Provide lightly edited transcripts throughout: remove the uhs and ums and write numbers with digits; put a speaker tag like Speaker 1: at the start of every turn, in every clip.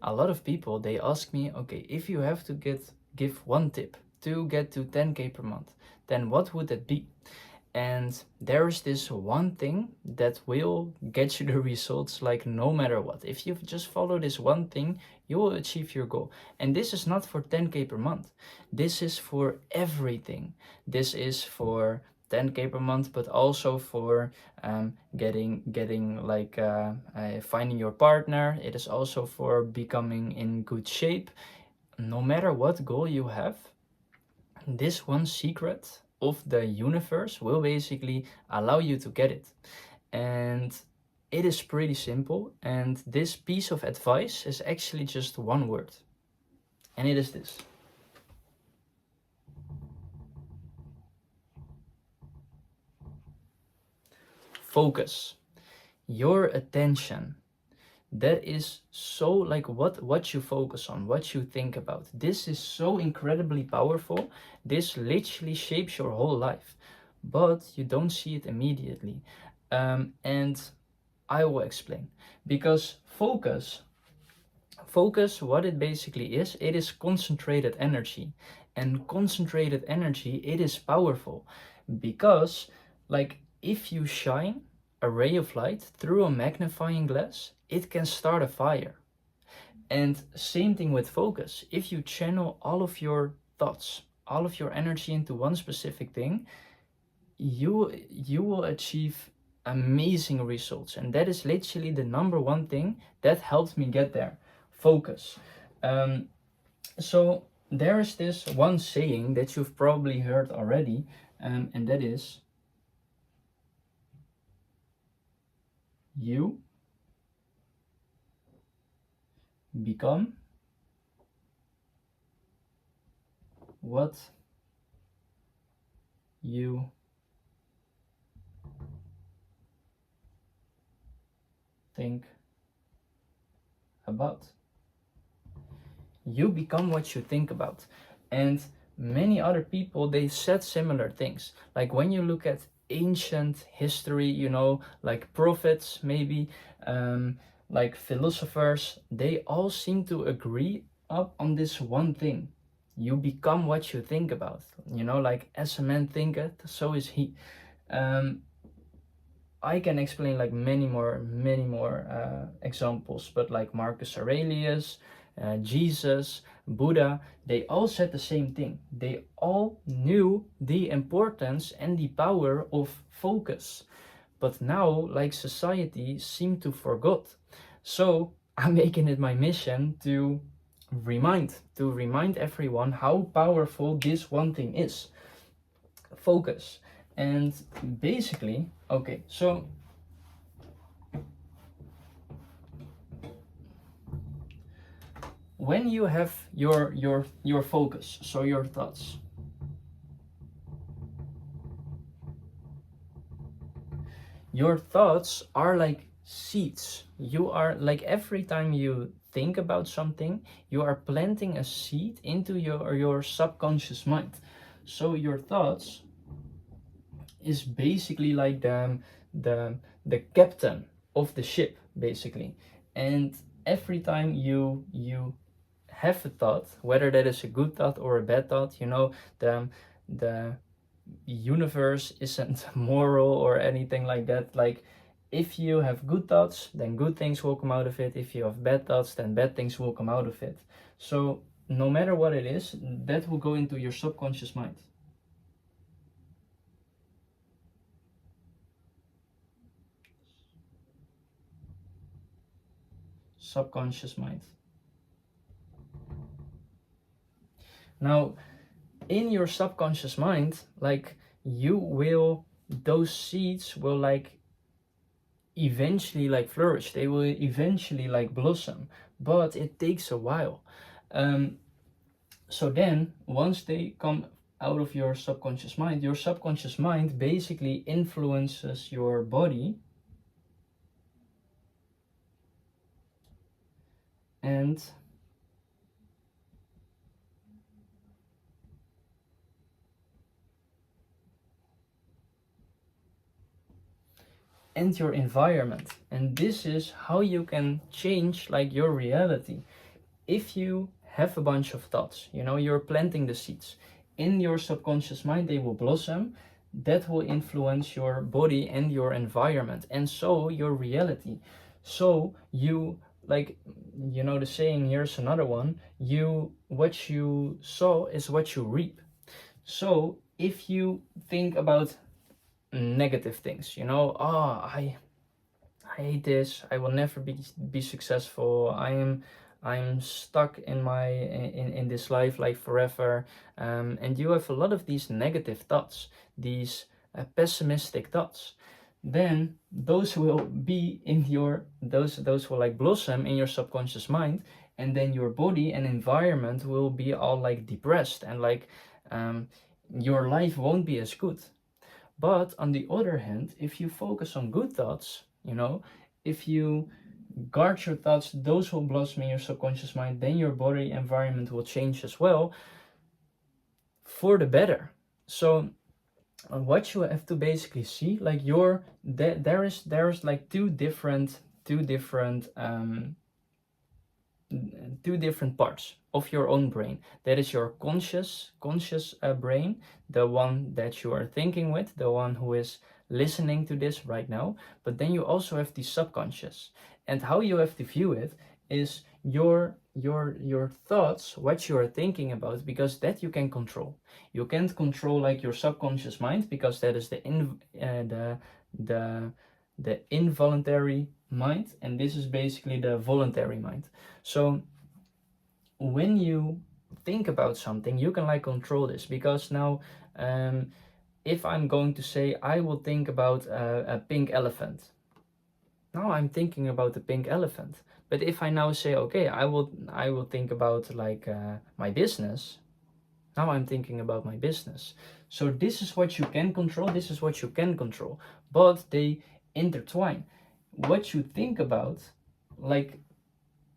Speaker 1: a lot of people, they ask me, okay, if you have to give one tip to get to 10K per month, then what would that be? And there is this one thing that will get you the results, like no matter what. If you just follow this one thing, you will achieve your goal. And this is not for 10K per month. This is for everything. This is for 10K per month, but also for getting like finding your partner. It is also for becoming in good shape. No matter what goal you have, this one secret of the universe will basically allow you to get it. And it is pretty simple. And this piece of advice is actually just one word. And it is this. Focus. Your attention. That is so like what you focus on, what you think about. This is so incredibly powerful. This literally shapes your whole life, but you don't see it immediately. And I will explain. Because focus, what it basically is, it is concentrated energy. And concentrated energy, it is powerful. Because like if you shine a ray of light through a magnifying glass, it can start a fire. And same thing with focus. If you channel all of your thoughts, all of your energy into one specific thing, you will achieve amazing results. And that is literally the number one thing that helped me get there. Focus. So there is this one saying that you've probably heard already, and that is, you become what you think about. You become what you think about. And many other people, they said similar things. Like when you look at ancient history, you know, like prophets maybe, like philosophers, they all seem to agree up on this one thing. You become what you think about. You know, like as a man thinketh, so is he. I can explain like many more examples, but like Marcus Aurelius, Jesus, Buddha, they all said the same thing. They all knew the importance and the power of focus. But now, like society seemed to forgot. So I'm making it my mission to remind everyone how powerful this one thing is. Focus. And basically, okay, so when you have your focus, so your thoughts, are like seeds. You are like, every time you think about something, you are planting a seed into your subconscious mind. So your thoughts is basically like the captain of the ship, basically. And every time you have a thought, whether that is a good thought or a bad thought, you know, the universe isn't moral or anything like that. Like if you have good thoughts, then good things will come out of it. If you have bad thoughts, then bad things will come out of it. So no matter what it is, that will go into your subconscious mind. Subconscious mind. Now, in your subconscious mind, like those seeds will like eventually like flourish. They will eventually like blossom, but it takes a while. So then once they come out of your subconscious mind basically influences your body and your environment. And this is how you can change like your reality, if you have a bunch of thoughts, you know, you're planting the seeds in your subconscious mind, they will blossom. That will influence your body and your environment, and so your reality. So you, like, you know the saying, here's another one, you, what you sow is what you reap. So if you think about negative things, you know, oh, I hate this, I will never be successful, I'm stuck in my in this life like forever, and you have a lot of these negative thoughts, these pessimistic thoughts, then those will be in your, those will like blossom in your subconscious mind, and then your body and environment will be all like depressed, and like your life won't be as good. But on the other hand, if you focus on good thoughts, you know, if you guard your thoughts, those will blossom in your subconscious mind, then your body environment will change as well for the better. So what you have to basically see, like your, there's like two different parts of your own brain. That is your conscious brain, the one that you are thinking with, the one who is listening to this right now. But then you also have the subconscious, and how you have to view it is your thoughts, what you are thinking about, because that you can control. You can't control like your subconscious mind, because that is the involuntary mind, and this is basically the voluntary mind. So when you think about something, you can like control this, because now if I'm going to say I will think about a pink elephant, now I'm thinking about the pink elephant. But if I now say, okay, I will think about like my business, now I'm thinking about my business. So this is what you can control, this is what you can control, but they intertwine. What you think about, like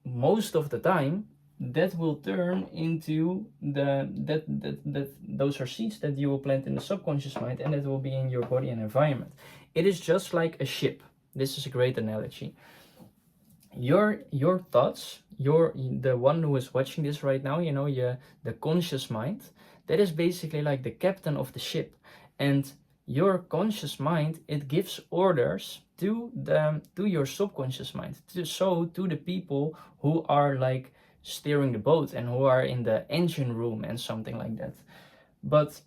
Speaker 1: most of the time, that will turn into those are seeds that you will plant in the subconscious mind, and that will be in your body and environment. It is just like a ship. This is a great analogy. Your thoughts, the one who is watching this right now, you know, the conscious mind, that is basically like the captain of the ship. And your conscious mind, it gives orders to your subconscious mind, to the people who are like steering the boat and who are in the engine room and something like that. But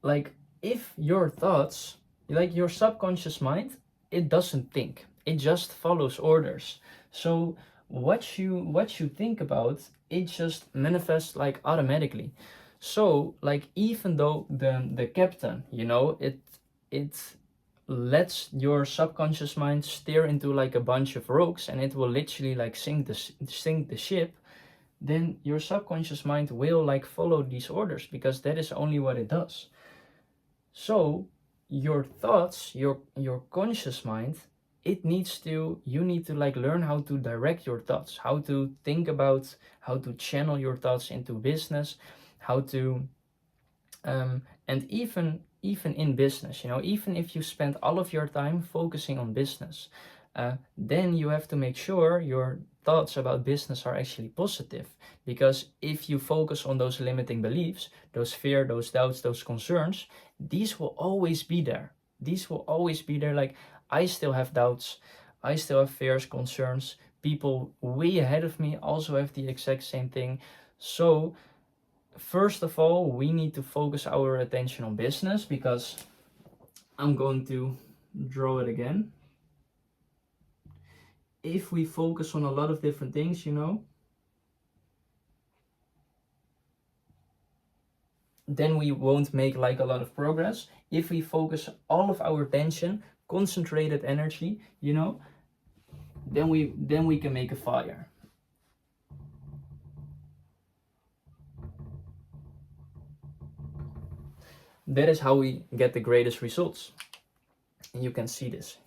Speaker 1: like, if your thoughts, like your subconscious mind, it doesn't think, it just follows orders. So what you think about, it just manifests like automatically. So like, even though the captain, you know, it lets your subconscious mind steer into like a bunch of rocks, and it will literally like sink the ship, then your subconscious mind will like follow these orders, because that is only what it does. So your thoughts, your conscious mind, you need to like learn how to direct your thoughts, how to think about, how to channel your thoughts into business, how to and even in business, you know, even if you spend all of your time focusing on business, then you have to make sure your thoughts about business are actually positive. Because if you focus on those limiting beliefs, those fear, those doubts, those concerns, these will always be there. Like, I still have doubts, I still have fears, concerns. People way ahead of me also have the exact same thing. So first of all, we need to focus our attention on business, because I'm going to draw it again. If we focus on a lot of different things, you know, then we won't make like a lot of progress. If we focus all of our attention, concentrated energy, you know, then we can make a fire. That is how we get the greatest results. And you can see this.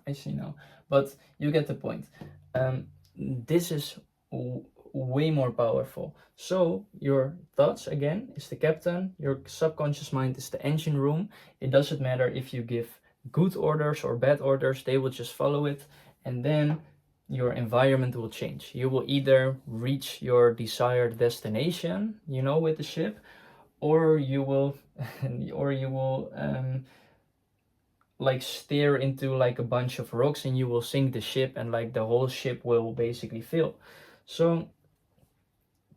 Speaker 1: I see now, but you get the point. This is way more powerful. So your thoughts, again, is the captain. Your subconscious mind is the engine room. It doesn't matter if you give good orders or bad orders, they will just follow it. And then your environment will change. You will either reach your desired destination, you know, with the ship, or you will like steer into like a bunch of rocks and you will sink the ship, and like the whole ship will basically fail. So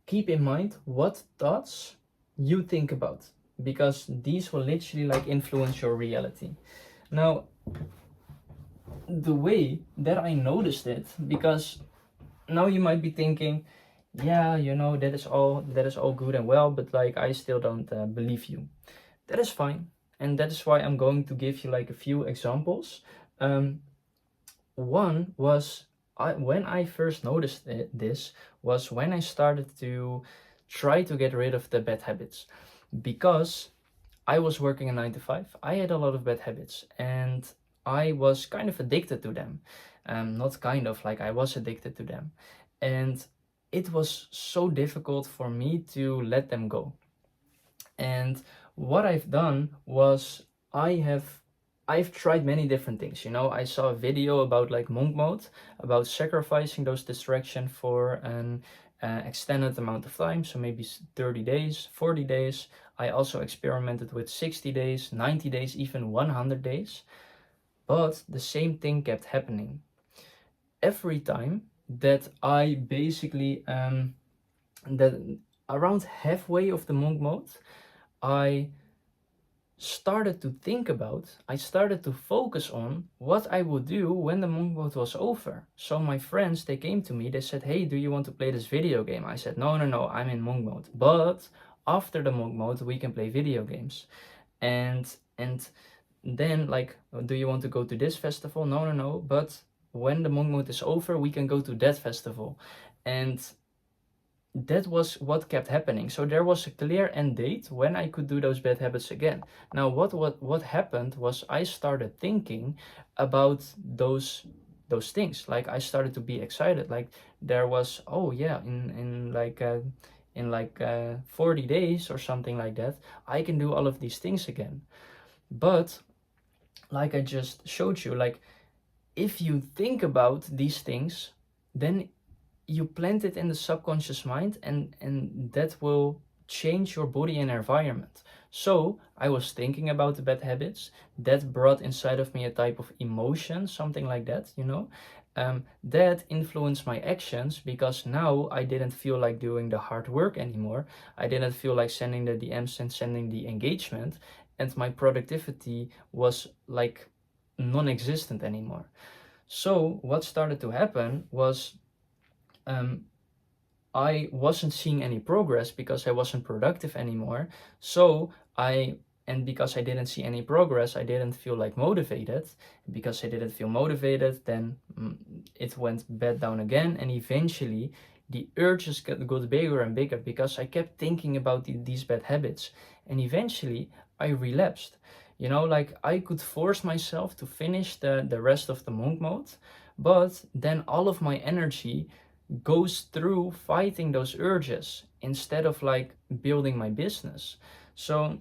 Speaker 1: keep in mind what thoughts you think about, because these will literally like influence your reality. Now, the way that I noticed it, because now you might be thinking, yeah, you know, that is all good and well, but like I still don't believe you. That is fine, and that is why I'm going to give you like a few examples. One was, when I first noticed this was when I started to try to get rid of the bad habits, because I was working a 9 to 5. I had a lot of bad habits and I was kind of addicted to them. Not kind of, like I was addicted to them. And it was so difficult for me to let them go. And what I've done was I've tried many different things. You know, I saw a video about like monk mode, about sacrificing those distractions for an extended amount of time, so maybe 30 days, 40 days. I also experimented with 60 days, 90 days, even 100 days. But the same thing kept happening. Every time that I basically, that around halfway of the monk mode, I started to focus on what I would do when the monk mode was over. So my friends, they came to me, they said, hey, do you want to play this video game? I said, no, I'm in monk mode. But after the monk mode, we can play video games. And then like, do you want to go to this festival? No, but when the monk mode is over, we can go to that festival. And that was what kept happening. So there was a clear end date when I could do those bad habits again. Now what happened was I started thinking about those things. Like I started to be excited. Like there was, oh yeah, in 40 days or something like that, I can do all of these things again. But like I just showed you, like if you think about these things, then you plant it in the subconscious mind, and that will change your body and environment. So I was thinking about the bad habits that brought inside of me a type of emotion, something like that, you know, that influenced my actions, because now I didn't feel like doing the hard work anymore. I didn't feel like sending the DMs and sending the engagement, and my productivity was like non-existent anymore. So what started to happen was, I wasn't seeing any progress because I wasn't productive anymore. And because I didn't see any progress, I didn't feel like motivated. Because I didn't feel motivated, then it went bad down again. And eventually the urges got bigger and bigger because I kept thinking about these bad habits. And eventually I relapsed. You know, like I could force myself to finish the rest of the monk mode, but then all of my energy goes through fighting those urges instead of like building my business. So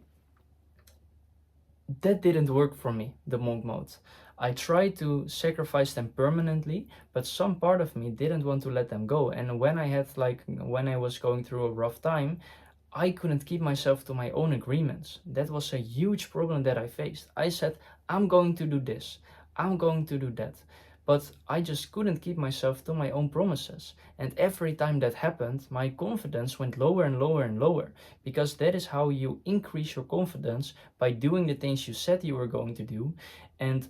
Speaker 1: that didn't work for me, the monk mode. I tried to sacrifice them permanently, but some part of me didn't want to let them go. And when I was going through a rough time, I couldn't keep myself to my own agreements. That was a huge problem that I faced. I said, I'm going to do this, I'm going to do that. But I just couldn't keep myself to my own promises. And every time that happened, my confidence went lower and lower and lower. Because that is how you increase your confidence, by doing the things you said you were going to do. And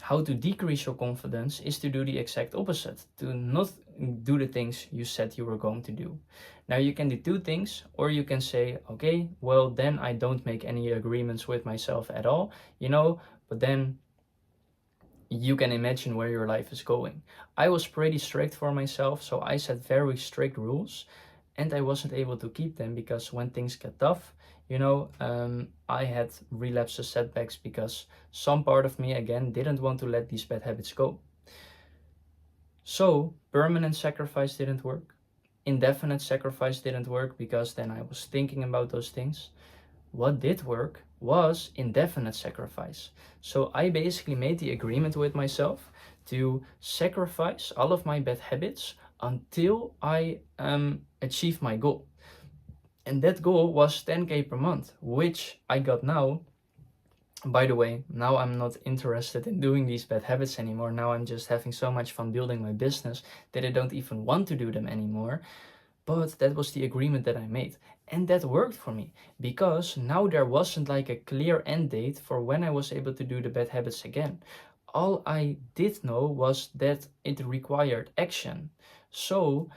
Speaker 1: how to decrease your confidence is to do the exact opposite, to not do the things you said you were going to do. Now you can do two things, or you can say, okay, well then I don't make any agreements with myself at all, you know, but then you can imagine where your life is going. I was pretty strict for myself, so I set very strict rules, and I wasn't able to keep them because when things get tough, you know, I had relapses, setbacks, because some part of me again didn't want to let these bad habits go. So permanent sacrifice didn't work. Indefinite sacrifice didn't work because then I was thinking about those things. What did work was indefinite sacrifice. So I basically made the agreement with myself to sacrifice all of my bad habits until I achieve my goal. And that goal was 10K per month, which I got now. By the way, now I'm not interested in doing these bad habits anymore. Now I'm just having so much fun building my business that I don't even want to do them anymore. But that was the agreement that I made. And that worked for me because now there wasn't like a clear end date for when I was able to do the bad habits again. All I did know was that it required action. So,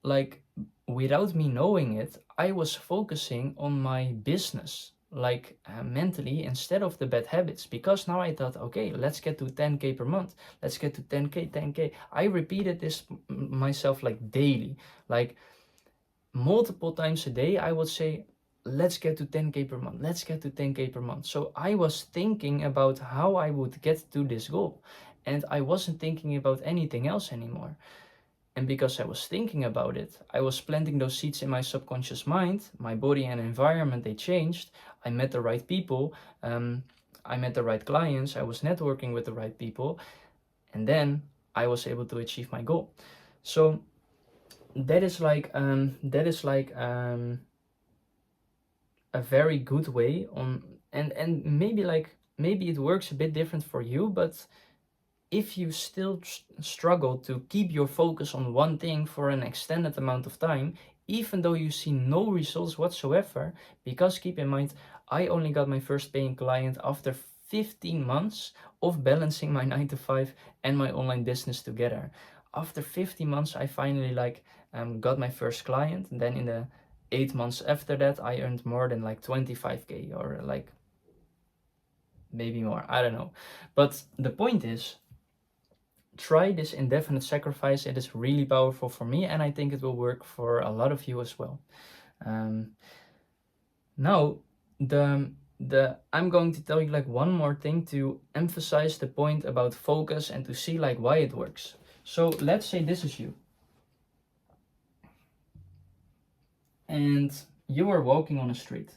Speaker 1: like, without me knowing it, I was focusing on my business, like mentally, instead of the bad habits, because now I thought, okay, let's get to 10K per month. Let's get to 10K, 10K. I repeated this myself like daily, like multiple times a day. I would say, let's get to 10K per month. Let's get to 10K per month. So I was thinking about how I would get to this goal, and I wasn't thinking about anything else anymore. And because I was thinking about it, I was planting those seeds in my subconscious mind. My body and environment, they changed. I met the right people. I met the right clients. I was networking with the right people. And then I was able to achieve my goal. So that is like a very good way on, and maybe it works a bit different for you, but if you still struggle to keep your focus on one thing for an extended amount of time, even though you see no results whatsoever, because keep in mind, I only got my first paying client after 15 months of balancing my 9 to 5 and my online business together. After 15 months, I finally got my first client, and then in the 8 months after that, I earned more than like 25K or like maybe more, I don't know. But the point is, try this indefinite sacrifice. It is really powerful for me, and I think it will work for a lot of you as well. Now, I'm going to tell you like one more thing to emphasize the point about focus and to see like why it works. So let's say this is you, and you are walking on a street,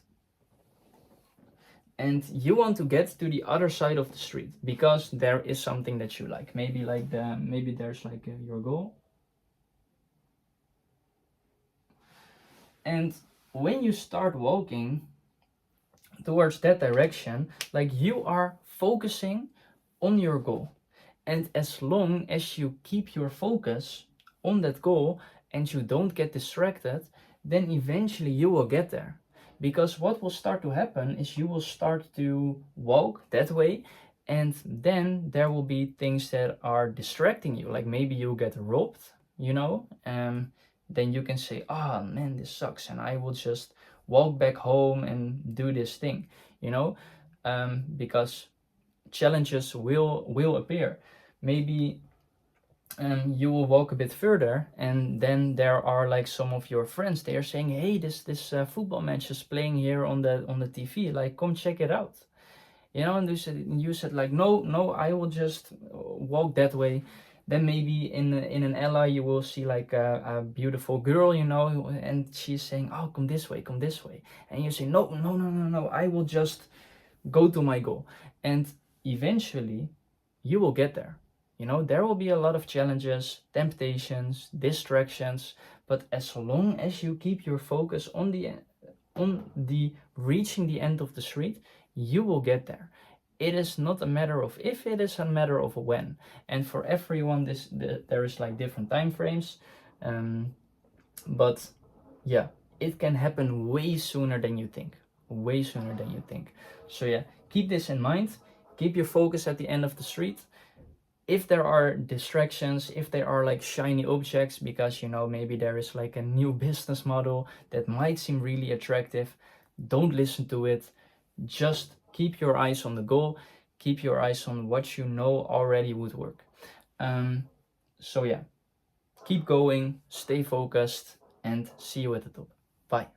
Speaker 1: and you want to get to the other side of the street because there is something that you like. Maybe there's like your goal. And when you start walking towards that direction, like you are focusing on your goal. And as long as you keep your focus on that goal and you don't get distracted, then eventually you will get there. Because what will start to happen is you will start to walk that way, and then there will be things that are distracting you. Like maybe you'll get robbed, then you can say, oh man, this sucks, and I will just walk back home and do this thing, because challenges will appear. Maybe you will walk a bit further, and then there are like some of your friends, they are saying, hey, this football match is playing here on the TV, like come check it out, and you said like, no, I will just walk that way. Then maybe in an ally you will see like a beautiful girl, and she's saying, oh, come this way, and you say, no, I will just go to my goal. And eventually you will get there. There will be a lot of challenges, temptations, distractions, but as long as you keep your focus on the reaching the end of the street, you will get there. It is not a matter of if, it is a matter of when. And for everyone, there is like different time frames. But yeah, it can happen way sooner than you think. Way sooner than you think. So yeah, keep this in mind. Keep your focus at the end of the street. If there are distractions, if there are like shiny objects, because maybe there is like a new business model that might seem really attractive, don't listen to it. Just keep your eyes on the goal. Keep your eyes on what you know already would work. So yeah, keep going, stay focused, and see you at the top. Bye.